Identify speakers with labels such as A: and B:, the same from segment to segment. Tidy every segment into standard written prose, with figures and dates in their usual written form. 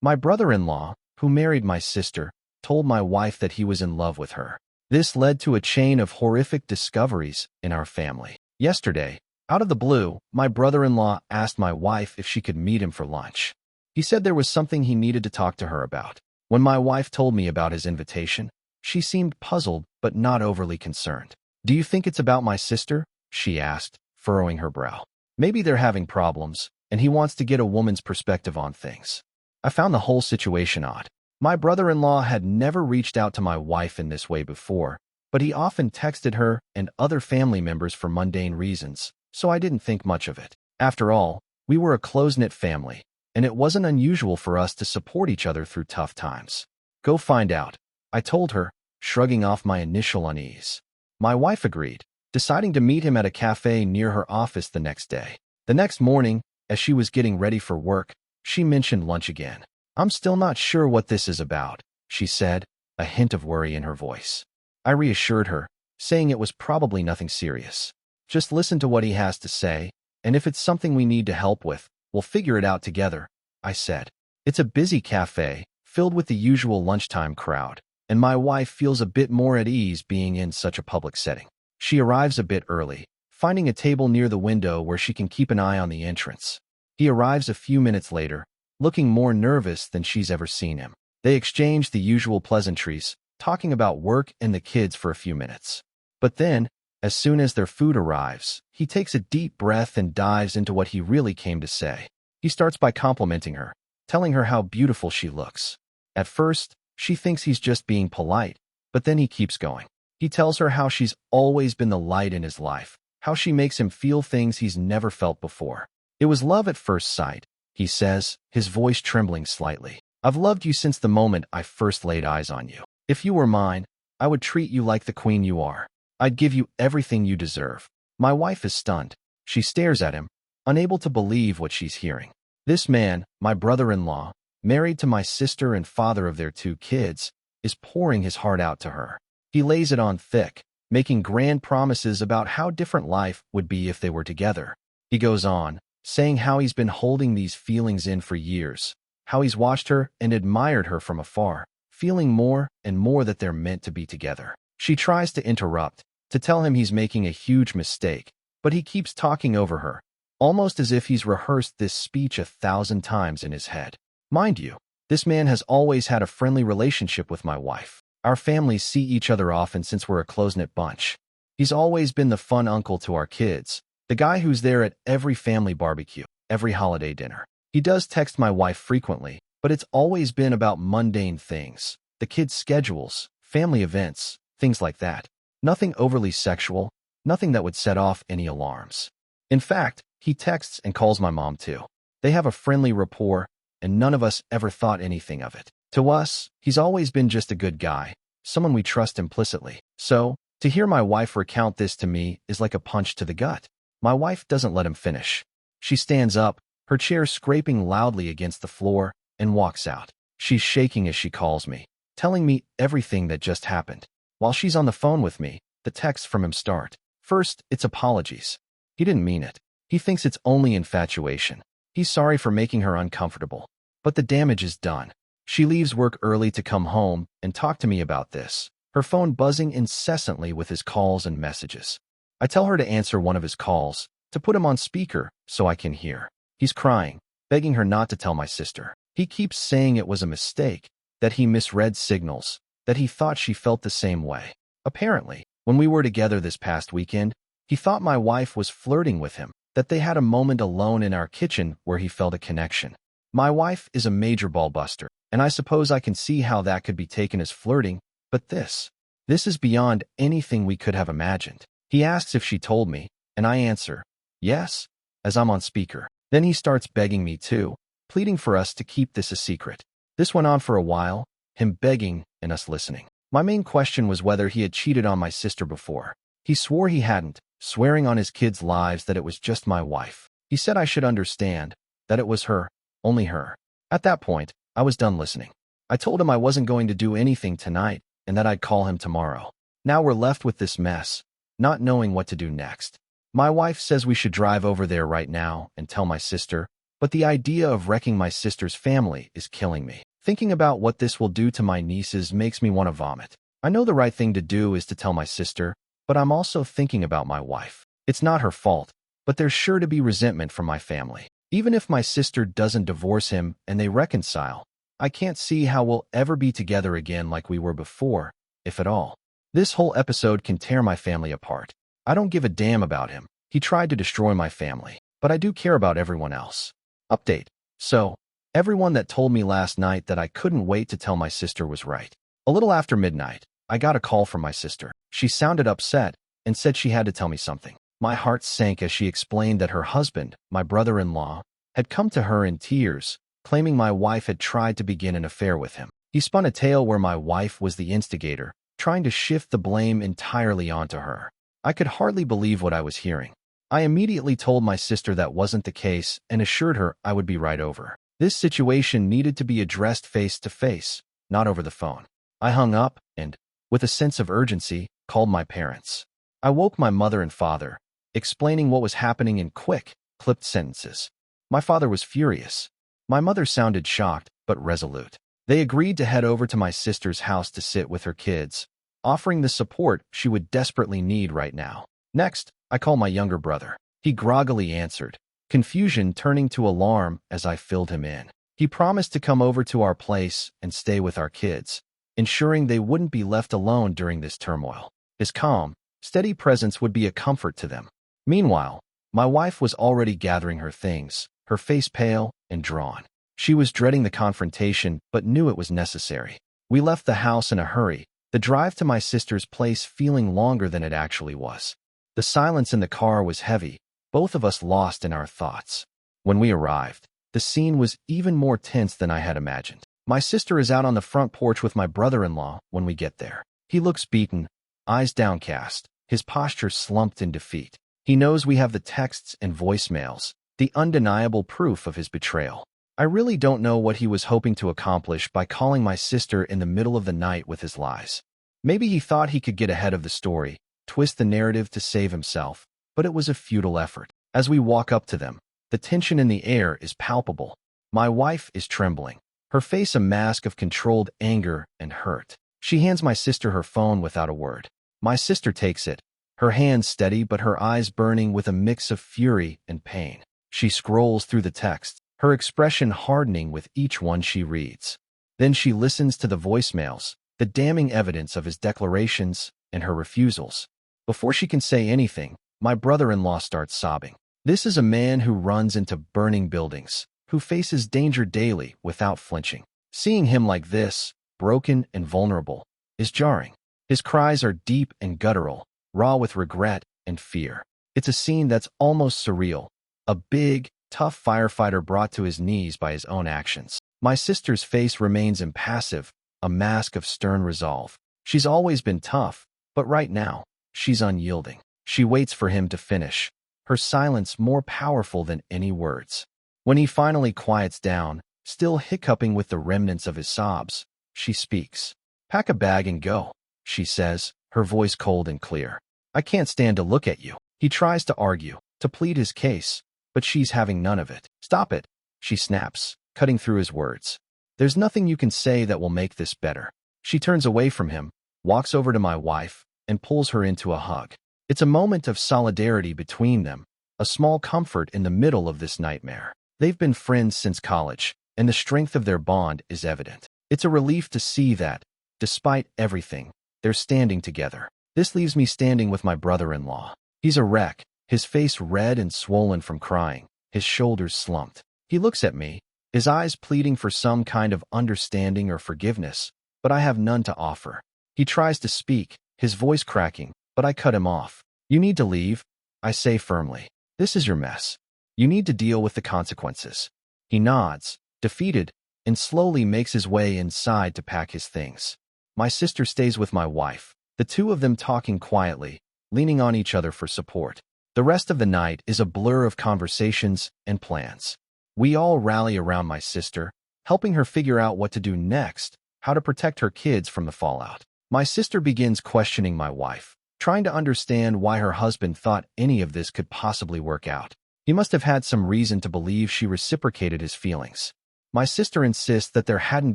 A: My brother-in-law, who married my sister, told my wife that he was in love with her. This led to a chain of horrific discoveries in our family. Yesterday, out of the blue, my brother-in-law asked my wife if she could meet him for lunch. He said there was something he needed to talk to her about. When my wife told me about his invitation, she seemed puzzled but not overly concerned. "Do you think it's about my sister?" she asked, furrowing her brow. "Maybe they're having problems, and he wants to get a woman's perspective on things." I found the whole situation odd. My brother-in-law had never reached out to my wife in this way before, but he often texted her and other family members for mundane reasons, so I didn't think much of it. After all, we were a close-knit family, and it wasn't unusual for us to support each other through tough times. "Go find out," I told her, shrugging off my initial unease. My wife agreed, deciding to meet him at a cafe near her office the next day. The next morning, as she was getting ready for work, she mentioned lunch again. "I'm still not sure what this is about," she said, a hint of worry in her voice. I reassured her, saying it was probably nothing serious. "Just listen to what he has to say, and if it's something we need to help with, we'll figure it out together," I said. It's a busy cafe, filled with the usual lunchtime crowd, and my wife feels a bit more at ease being in such a public setting. She arrives a bit early, finding a table near the window where she can keep an eye on the entrance. He arrives a few minutes later, looking more nervous than she's ever seen him. They exchange the usual pleasantries, talking about work and the kids for a few minutes. But then, as soon as their food arrives, he takes a deep breath and dives into what he really came to say. He starts by complimenting her, telling her how beautiful she looks. At first, she thinks he's just being polite, but then he keeps going. He tells her how she's always been the light in his life, how she makes him feel things he's never felt before. "It was love at first sight," he says, his voice trembling slightly. "I've loved you since the moment I first laid eyes on you. If you were mine, I would treat you like the queen you are. I'd give you everything you deserve." My wife is stunned. She stares at him, unable to believe what she's hearing. This man, my brother-in-law, married to my sister and father of their 2 kids, is pouring his heart out to her. He lays it on thick, making grand promises about how different life would be if they were together. He goes on, saying how he's been holding these feelings in for years, how he's watched her and admired her from afar, feeling more and more that they're meant to be together. She tries to interrupt, to tell him he's making a huge mistake, but he keeps talking over her, almost as if he's rehearsed this speech 1,000 times in his head. Mind you, this man has always had a friendly relationship with my wife. Our families see each other often since we're a close-knit bunch. He's always been the fun uncle to our kids, the guy who's there at every family barbecue, every holiday dinner. He does text my wife frequently, but it's always been about mundane things, the kids' schedules, family events, things like that. Nothing overly sexual, nothing that would set off any alarms. In fact, he texts and calls my mom too. They have a friendly rapport, and none of us ever thought anything of it. To us, he's always been just a good guy, someone we trust implicitly. So, to hear my wife recount this to me is like a punch to the gut. My wife doesn't let him finish. She stands up, her chair scraping loudly against the floor, and walks out. She's shaking as she calls me, telling me everything that just happened. While she's on the phone with me, the texts from him start. First, it's apologies. He didn't mean it. He thinks it's only infatuation. He's sorry for making her uncomfortable. But the damage is done. She leaves work early to come home and talk to me about this, her phone buzzing incessantly with his calls and messages. I tell her to answer one of his calls, to put him on speaker so I can hear. He's crying, begging her not to tell my sister. He keeps saying it was a mistake, that he misread signals, that he thought she felt the same way. Apparently, when we were together this past weekend, he thought my wife was flirting with him, that they had a moment alone in our kitchen where he felt a connection. My wife is a major ballbuster, and I suppose I can see how that could be taken as flirting, but this is beyond anything we could have imagined. He asks if she told me, and I answer, yes, as I'm on speaker. Then he starts begging me too, pleading for us to keep this a secret. This went on for a while, him begging and us listening. My main question was whether he had cheated on my sister before. He swore he hadn't, swearing on his kids' lives that it was just my wife. He said I should understand, that it was her, only her. At that point, I was done listening. I told him I wasn't going to do anything tonight and that I'd call him tomorrow. Now we're left with this mess, not knowing what to do next. My wife says we should drive over there right now and tell my sister, but the idea of wrecking my sister's family is killing me. Thinking about what this will do to my nieces makes me want to vomit. I know the right thing to do is to tell my sister, but I'm also thinking about my wife. It's not her fault, but there's sure to be resentment from my family. Even if my sister doesn't divorce him and they reconcile, I can't see how we'll ever be together again like we were before, if at all. This whole episode can tear my family apart. I don't give a damn about him. He tried to destroy my family, but I do care about everyone else. Update. So, everyone that told me last night that I couldn't wait to tell my sister was right. A little after midnight, I got a call from my sister. She sounded upset and said she had to tell me something. My heart sank as she explained that her husband, my brother-in-law, had come to her in tears, claiming my wife had tried to begin an affair with him. He spun a tale where my wife was the instigator, trying to shift the blame entirely onto her. I could hardly believe what I was hearing. I immediately told my sister that wasn't the case and assured her I would be right over. This situation needed to be addressed face to face, not over the phone. I hung up and, with a sense of urgency, called my parents. I woke my mother and father, explaining what was happening in quick, clipped sentences. My father was furious. My mother sounded shocked, but resolute. They agreed to head over to my sister's house to sit with her kids, offering the support she would desperately need right now. Next, I called my younger brother. He groggily answered, confusion turning to alarm as I filled him in. He promised to come over to our place and stay with our kids, ensuring they wouldn't be left alone during this turmoil. His calm, steady presence would be a comfort to them. Meanwhile, my wife was already gathering her things, her face pale and drawn. She was dreading the confrontation but knew it was necessary. We left the house in a hurry, the drive to my sister's place feeling longer than it actually was. The silence in the car was heavy, both of us lost in our thoughts. When we arrived, the scene was even more tense than I had imagined. My sister is out on the front porch with my brother-in-law when we get there. He looks beaten, eyes downcast, his posture slumped in defeat. He knows we have the texts and voicemails, the undeniable proof of his betrayal. I really don't know what he was hoping to accomplish by calling my sister in the middle of the night with his lies. Maybe he thought he could get ahead of the story, twist the narrative to save himself, but it was a futile effort. As we walk up to them, the tension in the air is palpable. My wife is trembling, her face a mask of controlled anger and hurt. She hands my sister her phone without a word. My sister takes it, her hands steady but her eyes burning with a mix of fury and pain. She scrolls through the text, her expression hardening with each one she reads. Then she listens to the voicemails, the damning evidence of his declarations and her refusals. Before she can say anything, my brother-in-law starts sobbing. This is a man who runs into burning buildings, who faces danger daily without flinching. Seeing him like this, broken and vulnerable, is jarring. His cries are deep and guttural, raw with regret and fear. It's a scene that's almost surreal. A big, tough firefighter brought to his knees by his own actions. My sister's face remains impassive, a mask of stern resolve. She's always been tough, but right now, she's unyielding. She waits for him to finish, her silence more powerful than any words. When he finally quiets down, still hiccuping with the remnants of his sobs, she speaks. "Pack a bag and go," she says, her voice cold and clear. "I can't stand to look at you." He tries to argue, to plead his case, but she's having none of it. "Stop it," she snaps, cutting through his words. "There's nothing you can say that will make this better." She turns away from him, walks over to my wife, and pulls her into a hug. It's a moment of solidarity between them, a small comfort in the middle of this nightmare. They've been friends since college, and the strength of their bond is evident. It's a relief to see that, despite everything, they're standing together. This leaves me standing with my brother-in-law. He's a wreck, his face red and swollen from crying, his shoulders slumped. He looks at me, his eyes pleading for some kind of understanding or forgiveness, but I have none to offer. He tries to speak, his voice cracking, but I cut him off. "You need to leave," I say firmly. "This is your mess. You need to deal with the consequences." He nods, defeated, and slowly makes his way inside to pack his things. My sister stays with my wife, the two of them talking quietly, leaning on each other for support. The rest of the night is a blur of conversations and plans. We all rally around my sister, helping her figure out what to do next, how to protect her kids from the fallout. My sister begins questioning my wife, trying to understand why her husband thought any of this could possibly work out. He must have had some reason to believe she reciprocated his feelings. My sister insists that there hadn't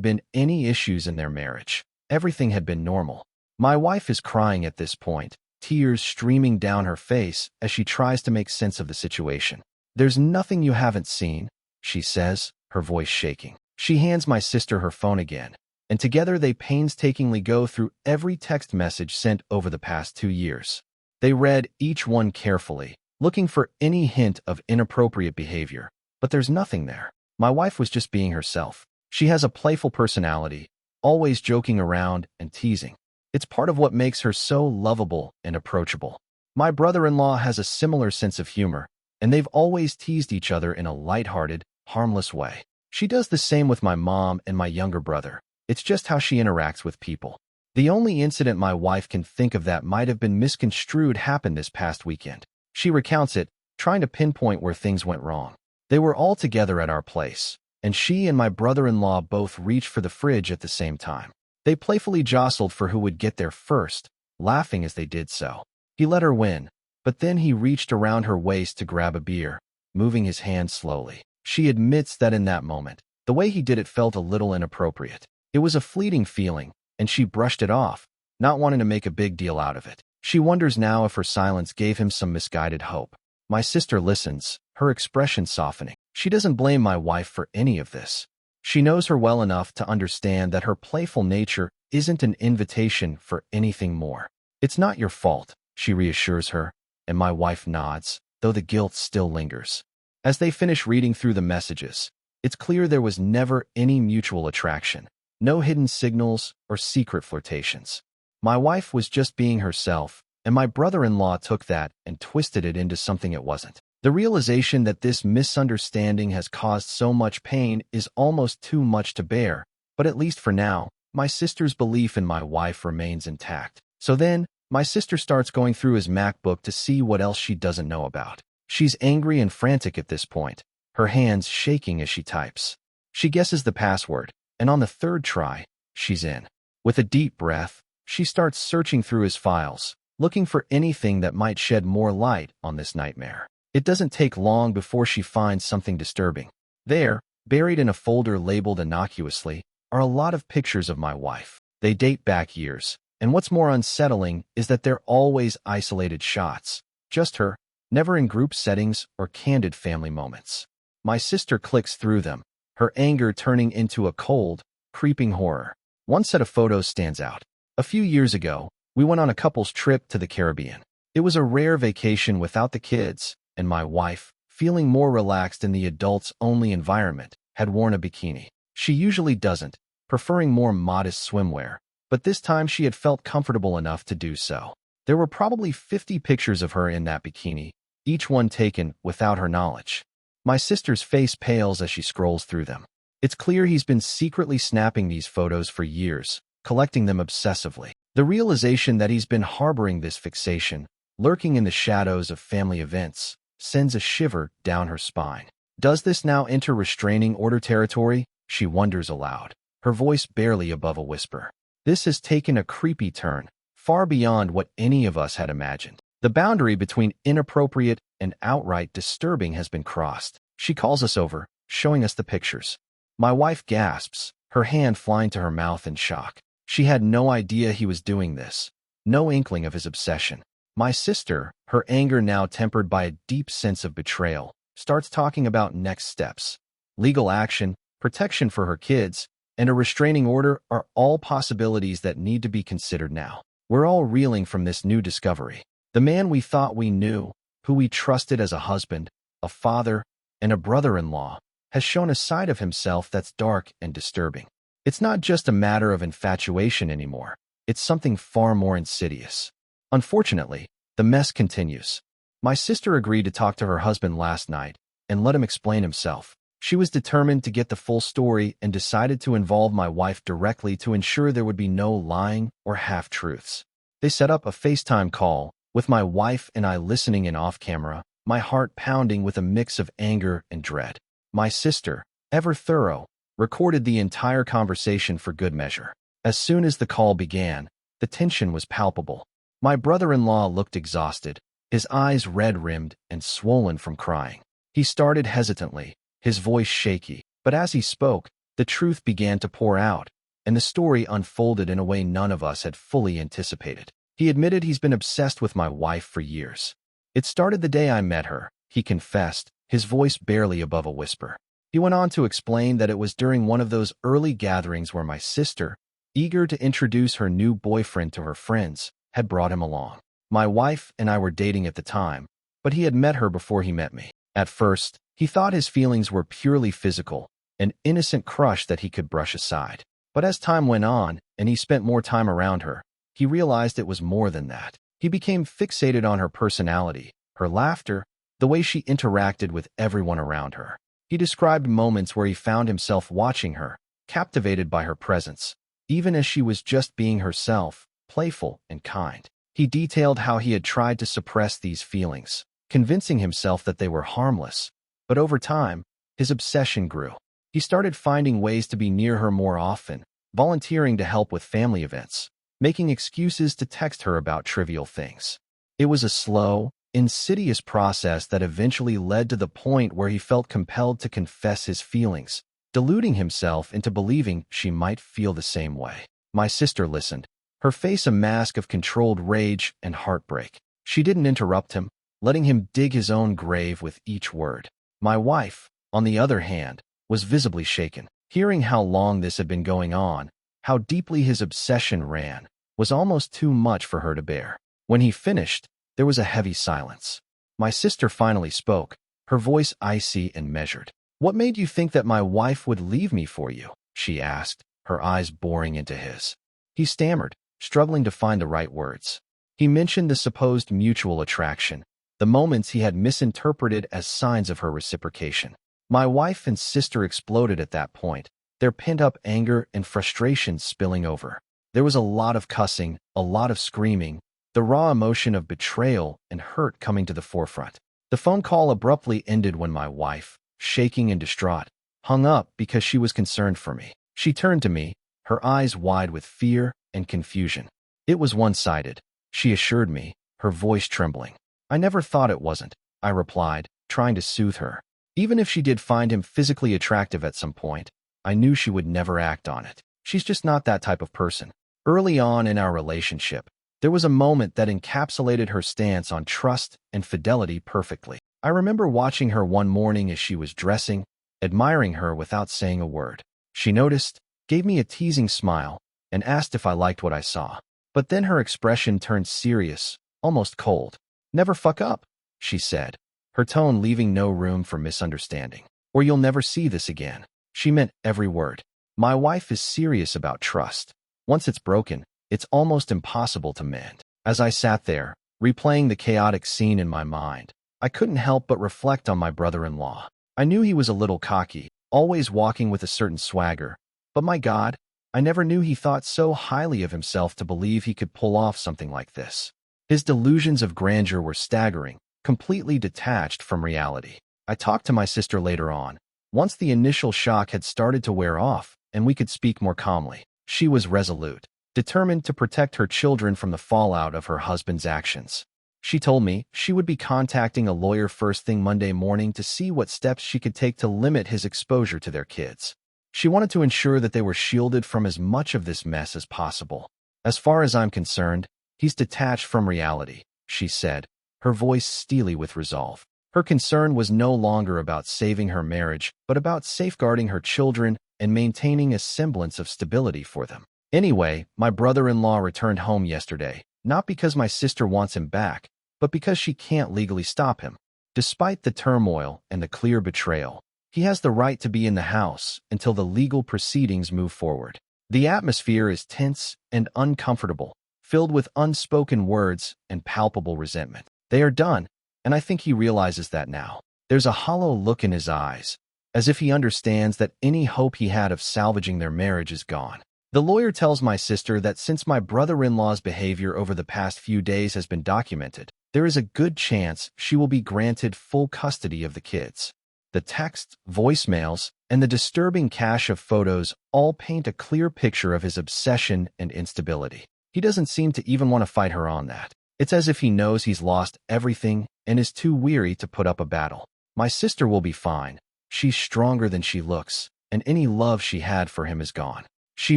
A: been any issues in their marriage. Everything had been normal. My wife is crying at this point, tears streaming down her face as she tries to make sense of the situation. "There's nothing you haven't seen," she says, her voice shaking. She hands my sister her phone again, and together they painstakingly go through every text message sent over the past 2 years. They read each one carefully, looking for any hint of inappropriate behavior, but there's nothing there. My wife was just being herself. She has a playful personality, always joking around and teasing. It's part of what makes her so lovable and approachable. My brother-in-law has a similar sense of humor, and they've always teased each other in a lighthearted, harmless way. She does the same with my mom and my younger brother. It's just how she interacts with people. The only incident my wife can think of that might have been misconstrued happened this past weekend. She recounts it, trying to pinpoint where things went wrong. They were all together at our place, and she and my brother-in-law both reached for the fridge at the same time. They playfully jostled for who would get there first, laughing as they did so. He let her win, but then he reached around her waist to grab a beer, moving his hand slowly. She admits that in that moment, the way he did it felt a little inappropriate. It was a fleeting feeling, and she brushed it off, not wanting to make a big deal out of it. She wonders now if her silence gave him some misguided hope. My sister listens, her expression softening. She doesn't blame my wife for any of this. She knows her well enough to understand that her playful nature isn't an invitation for anything more. "It's not your fault," she reassures her, and my wife nods, though the guilt still lingers. As they finish reading through the messages, it's clear there was never any mutual attraction, no hidden signals or secret flirtations. My wife was just being herself, and my brother-in-law took that and twisted it into something it wasn't. The realization that this misunderstanding has caused so much pain is almost too much to bear, but at least for now, my sister's belief in my wife remains intact. So then, my sister starts going through his MacBook to see what else she doesn't know about. She's angry and frantic at this point, her hands shaking as she types. She guesses the password, and on the third try, she's in. With a deep breath, she starts searching through his files, looking for anything that might shed more light on this nightmare. It doesn't take long before she finds something disturbing. There, buried in a folder labeled innocuously, are a lot of pictures of my wife. They date back years, and what's more unsettling is that they're always isolated shots. Just her, never in group settings or candid family moments. My sister clicks through them, her anger turning into a cold, creeping horror. One set of photos stands out. A few years ago, we went on a couple's trip to the Caribbean. It was a rare vacation without the kids, and my wife, feeling more relaxed in the adults-only environment, had worn a bikini. She usually doesn't, preferring more modest swimwear, but this time she had felt comfortable enough to do so. There were probably 50 pictures of her in that bikini, each one taken without her knowledge. My sister's face pales as she scrolls through them. It's clear he's been secretly snapping these photos for years, collecting them obsessively. The realization that he's been harboring this fixation, lurking in the shadows of family events, sends a shiver down her spine. Does this now enter restraining order territory? She wonders aloud, her voice barely above a whisper. This has taken a creepy turn, far beyond what any of us had imagined. The boundary between inappropriate and outright disturbing has been crossed. She calls us over, showing us the pictures. My wife gasps, her hand flying to her mouth in shock. She had no idea he was doing this, no inkling of his obsession. My sister, her anger now tempered by a deep sense of betrayal, starts talking about next steps. Legal action, protection for her kids, and a restraining order are all possibilities that need to be considered now. We're all reeling from this new discovery. The man we thought we knew, who we trusted as a husband, a father, and a brother-in-law, has shown a side of himself that's dark and disturbing. It's not just a matter of infatuation anymore. It's something far more insidious. Unfortunately, the mess continues. My sister agreed to talk to her husband last night and let him explain himself. She was determined to get the full story and decided to involve my wife directly to ensure there would be no lying or half-truths. They set up a FaceTime call, with my wife and I listening in off-camera, my heart pounding with a mix of anger and dread. My sister, ever thorough, recorded the entire conversation for good measure. As soon as the call began, the tension was palpable. My brother-in-law looked exhausted, his eyes red-rimmed and swollen from crying. He started hesitantly, his voice shaky, but as he spoke, the truth began to pour out, and the story unfolded in a way none of us had fully anticipated. He admitted he's been obsessed with my wife for years. It started the day I met her, he confessed, his voice barely above a whisper. He went on to explain that it was during one of those early gatherings where my sister, eager to introduce her new boyfriend to her friends, had brought him along. My wife and I were dating at the time, but he had met her before he met me. At first, he thought his feelings were purely physical, an innocent crush that he could brush aside. But as time went on, and he spent more time around her, he realized it was more than that. He became fixated on her personality, her laughter, the way she interacted with everyone around her. He described moments where he found himself watching her, captivated by her presence, even as she was just being herself, playful and kind. He detailed how he had tried to suppress these feelings, convincing himself that they were harmless. But over time, his obsession grew. He started finding ways to be near her more often, volunteering to help with family events, making excuses to text her about trivial things. It was a slow, insidious process that eventually led to the point where he felt compelled to confess his feelings, deluding himself into believing she might feel the same way. My sister listened, her face a mask of controlled rage and heartbreak. She didn't interrupt him, letting him dig his own grave with each word. My wife, on the other hand, was visibly shaken. Hearing how long this had been going on, how deeply his obsession ran, was almost too much for her to bear. When he finished, there was a heavy silence. My sister finally spoke, her voice icy and measured. "What made you think that my wife would leave me for you?" she asked, her eyes boring into his. He stammered, struggling to find the right words. He mentioned the supposed mutual attraction, the moments he had misinterpreted as signs of her reciprocation. My wife and sister exploded at that point, their pent-up anger and frustration spilling over. There was a lot of cussing, a lot of screaming, the raw emotion of betrayal and hurt coming to the forefront. The phone call abruptly ended when my wife, shaking and distraught, hung up because she was concerned for me. She turned to me, her eyes wide with fear and confusion. "It was one-sided," she assured me, her voice trembling. "I never thought it wasn't," I replied, trying to soothe her. Even if she did find him physically attractive at some point, I knew she would never act on it. She's just not that type of person. Early on in our relationship, there was a moment that encapsulated her stance on trust and fidelity perfectly. I remember watching her one morning as she was dressing, admiring her without saying a word. She noticed, gave me a teasing smile, and asked if I liked what I saw. But then her expression turned serious, almost cold. "Never fuck up," she said, her tone leaving no room for misunderstanding. "Or you'll never see this again." She meant every word. My wife is serious about trust. Once it's broken, it's almost impossible to mend. As I sat there, replaying the chaotic scene in my mind, I couldn't help but reflect on my brother-in-law. I knew he was a little cocky, always walking with a certain swagger, but my God, I never knew he thought so highly of himself to believe he could pull off something like this. His delusions of grandeur were staggering, completely detached from reality. I talked to my sister later on, once the initial shock had started to wear off and we could speak more calmly. She was resolute, determined to protect her children from the fallout of her husband's actions. She told me she would be contacting a lawyer first thing Monday morning to see what steps she could take to limit his exposure to their kids. She wanted to ensure that they were shielded from as much of this mess as possible. "As far as I'm concerned, he's detached from reality," she said, her voice steely with resolve. Her concern was no longer about saving her marriage, but about safeguarding her children and maintaining a semblance of stability for them. Anyway, my brother-in-law returned home yesterday, not because my sister wants him back, but because she can't legally stop him. Despite the turmoil and the clear betrayal, he has the right to be in the house until the legal proceedings move forward. The atmosphere is tense and uncomfortable, filled with unspoken words and palpable resentment. They are done, and I think he realizes that now. There's a hollow look in his eyes, as if he understands that any hope he had of salvaging their marriage is gone. The lawyer tells my sister that since my brother-in-law's behavior over the past few days has been documented, there is a good chance she will be granted full custody of the kids. The texts, voicemails, and the disturbing cache of photos all paint a clear picture of his obsession and instability. He doesn't seem to even want to fight her on that. It's as if he knows he's lost everything and is too weary to put up a battle. My sister will be fine. She's stronger than she looks, and any love she had for him is gone. She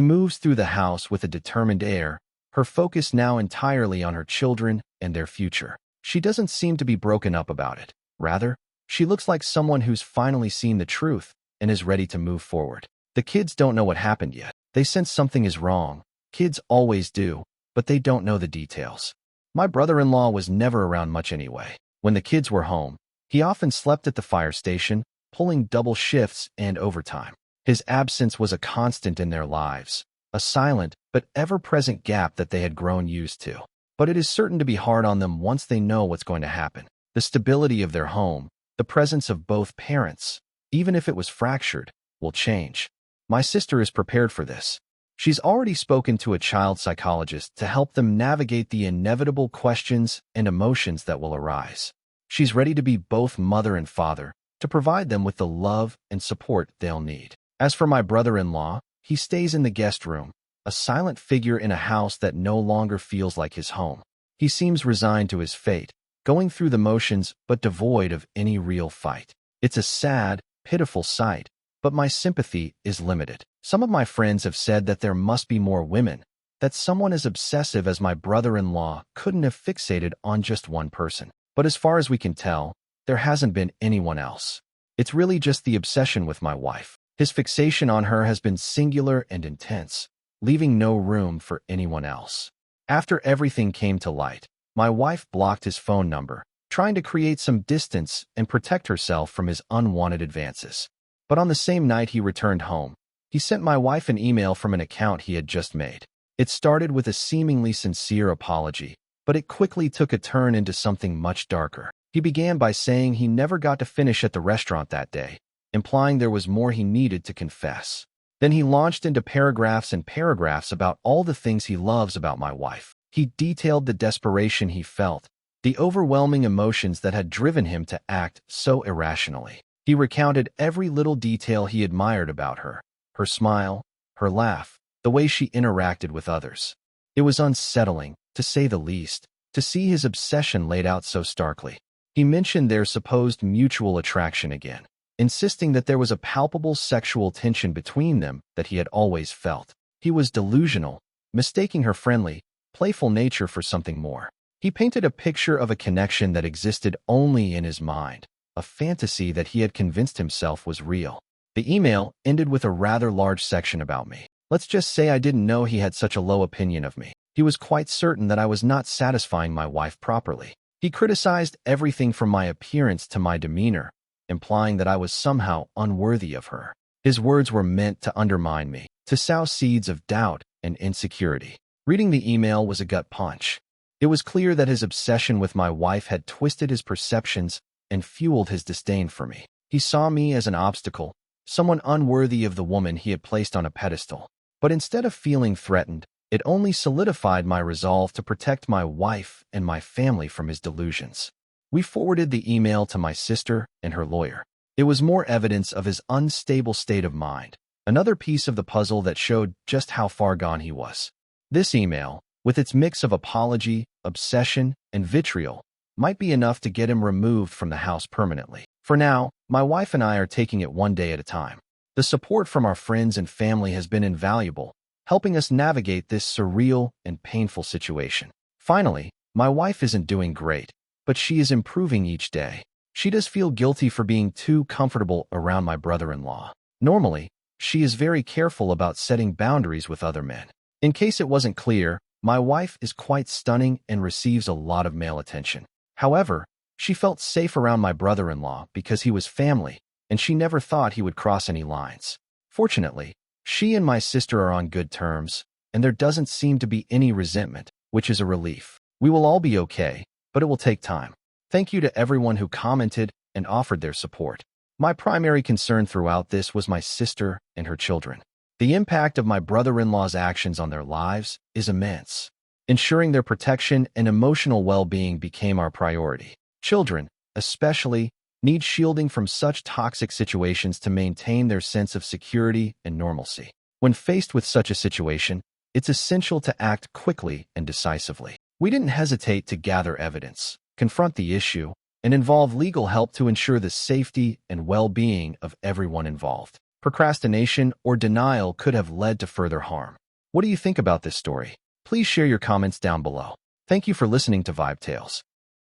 A: moves through the house with a determined air, her focus now entirely on her children and their future. She doesn't seem to be broken up about it. Rather, she looks like someone who's finally seen the truth and is ready to move forward. The kids don't know what happened yet. They sense something is wrong. Kids always do, but they don't know the details. My brother-in-law was never around much anyway. When the kids were home, he often slept at the fire station, pulling double shifts and overtime. His absence was a constant in their lives, a silent but ever-present gap that they had grown used to. But it is certain to be hard on them once they know what's going to happen. The stability of their home, the presence of both parents, even if it was fractured, will change. My sister is prepared for this. She's already spoken to a child psychologist to help them navigate the inevitable questions and emotions that will arise. She's ready to be both mother and father, to provide them with the love and support they'll need. As for my brother-in-law, he stays in the guest room, a silent figure in a house that no longer feels like his home. He seems resigned to his fate, going through the motions but devoid of any real fight. It's a sad, pitiful sight, but my sympathy is limited. Some of my friends have said that there must be more women, that someone as obsessive as my brother-in-law couldn't have fixated on just one person. But as far as we can tell, there hasn't been anyone else. It's really just the obsession with my wife. His fixation on her has been singular and intense, leaving no room for anyone else. After everything came to light, my wife blocked his phone number, trying to create some distance and protect herself from his unwanted advances. But on the same night he returned home, he sent my wife an email from an account he had just made. It started with a seemingly sincere apology, but it quickly took a turn into something much darker. He began by saying he never got to finish at the restaurant that day, implying there was more he needed to confess. Then he launched into paragraphs and paragraphs about all the things he loves about my wife. He detailed the desperation he felt, the overwhelming emotions that had driven him to act so irrationally. He recounted every little detail he admired about her, her smile, her laugh, the way she interacted with others. It was unsettling, to say the least, to see his obsession laid out so starkly. He mentioned their supposed mutual attraction again, insisting that there was a palpable sexual tension between them that he had always felt. He was delusional, mistaking her friendly, playful nature for something more. He painted a picture of a connection that existed only in his mind, a fantasy that he had convinced himself was real. The email ended with a rather large section about me. Let's just say I didn't know he had such a low opinion of me. He was quite certain that I was not satisfying my wife properly. He criticized everything from my appearance to my demeanor, implying that I was somehow unworthy of her. His words were meant to undermine me, to sow seeds of doubt and insecurity. Reading the email was a gut punch. It was clear that his obsession with my wife had twisted his perceptions and fueled his disdain for me. He saw me as an obstacle, someone unworthy of the woman he had placed on a pedestal. But instead of feeling threatened, it only solidified my resolve to protect my wife and my family from his delusions. We forwarded the email to my sister and her lawyer. It was more evidence of his unstable state of mind, another piece of the puzzle that showed just how far gone he was. This email, with its mix of apology, obsession, and vitriol, might be enough to get him removed from the house permanently. For now, my wife and I are taking it one day at a time. The support from our friends and family has been invaluable, helping us navigate this surreal and painful situation. Finally, my wife isn't doing great, but she is improving each day. She does feel guilty for being too comfortable around my brother-in-law. Normally, she is very careful about setting boundaries with other men. In case it wasn't clear, my wife is quite stunning and receives a lot of male attention. However, she felt safe around my brother-in-law because he was family, and she never thought he would cross any lines. Fortunately, she and my sister are on good terms, and there doesn't seem to be any resentment, which is a relief. We will all be okay, but it will take time. Thank you to everyone who commented and offered their support. My primary concern throughout this was my sister and her children. The impact of my brother-in-law's actions on their lives is immense. Ensuring their protection and emotional well-being became our priority. Children, especially, need shielding from such toxic situations to maintain their sense of security and normalcy. When faced with such a situation, it's essential to act quickly and decisively. We didn't hesitate to gather evidence, confront the issue, and involve legal help to ensure the safety and well-being of everyone involved. Procrastination or denial could have led to further harm. What do you think about this story? Please share your comments down below. Thank you for listening to Vibe Tales.